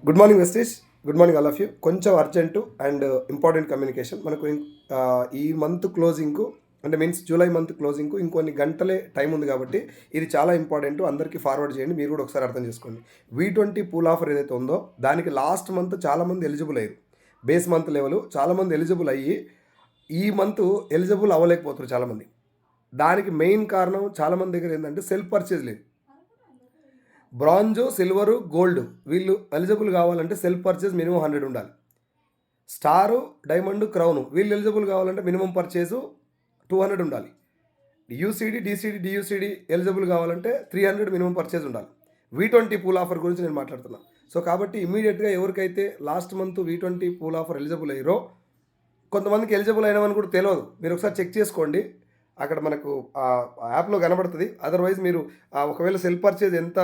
Good morning Vestige. Good morning all of you. కొంచెం urgent and important communication. మనకు ఈ month క్లోజింగ్కు అంటే means July month క్లోజింగ్కు ఇంకొన్ని గంటలే టైం ఉంది కాబట్టి ఇది చాలా ఇంపార్టెంట్. అందరికీ ఫార్వర్డ్ చేయండి, మీరు కూడా ఒకసారి అర్థం చేసుకోండి. V20 పూల్ ఆఫర్ ఏదైతే ఉందో దానికి లాస్ట్ మంత్ చాలామంది ఎలిజిబుల్ అయ్యారు. బేస్ మంత్ లెవెల్ చాలామంది ఎలిజిబుల్ అయ్యి ఈ మంత్ ఎలిజిబుల్ అవ్వలేకపోతారు చాలామంది. దానికి మెయిన్ కారణం చాలామంది దగ్గర ఏంటంటే సెల్ఫ్ పర్చేజ్ లేదు. బ్రాంజు, సిల్వరు, గోల్డ్ వీళ్ళు ఎలిజిబుల్ కావాలంటే సెల్ఫ్ పర్చేజ్ మినిమం 100 ఉండాలి. స్టారు, డైమండ్, క్రౌను వీళ్ళు ఎలిజిబుల్ కావాలంటే మినిమం పర్చేజు 200 ఉండాలి. యూసీడీ, డీసీడీ, డియూసీడీ ఎలిజిబుల్ కావాలంటే 300 మినిమం పర్చేజ్ ఉండాలి. V20 పూల్ ఆఫర్ గురించి నేను మాట్లాడుతున్నా. సో కాబట్టి ఇమీడియట్గా ఎవరికైతే last month V20 pool offer eligible అయ్యారో, కొంతమందికి ఎలిజిబుల్ అయినామని కూడా తెలియదు. మీరు ఒకసారి చెక్ చేసుకోండి, అక్కడ మనకు యాప్లో కనబడుతుంది. అదర్వైజ్ మీరు ఒకవేళ సెల్ఫ్ పర్చేజ్ ఎంత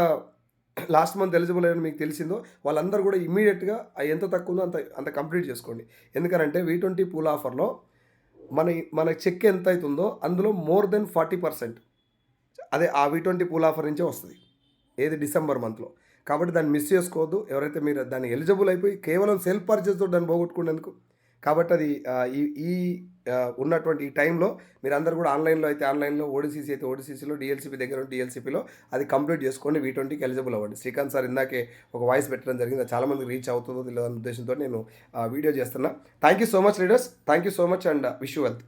లాస్ట్ మంత్ ఎలిజిబుల్ అయ్యని మీకు తెలిసిందో వాళ్ళందరూ కూడా ఇమీడియట్గా ఎంత తక్కువ ఉందో అంత అంత కంప్లీట్ చేసుకోండి. ఎందుకంటే V20 పూల్ ఆఫర్లో మన చెక్ ఎంత అవుతుందో అందులో మోర్ దెన్ 40% అదే ఆ V20 పూల్ ఆఫర్ నుంచే వస్తుంది, ఏది డిసెంబర్ మంత్లో. కాబట్టి దాన్ని మిస్ చేసుకోవద్దు. ఎవరైతే మీరు దాన్ని ఎలిజిబుల్ అయిపోయి కేవలం సెల్ఫ్ పర్చేస్తో దాన్ని పోగొట్టుకునేందుకు. కాబట్టి అది ఈ ఈ ఉన్నటువంటి ఈ టైంలో మీరందరూ కూడా ఆన్లైన్లో అయితే ఆన్లైన్లో, ఓడిసీసీ అయితే ఓడిసీసీలో, డిఎల్సీపీ దగ్గర డిఎల్సీపీలో అది కంప్లీట్ చేసుకోండి. V20కి ఎలిజిబుల్ అవ్వండి. శ్రీకాంత్ సార్ ఇందాకే ఒక వాయిస్ పెట్టడం జరిగింది, అది చాలామందికి రీచ్ అవుతుందో తెలియదన్న ఉద్దేశంతో నేను వీడియో చేస్తున్నా. Thank you so much leaders, thank you so much and wish you wealth.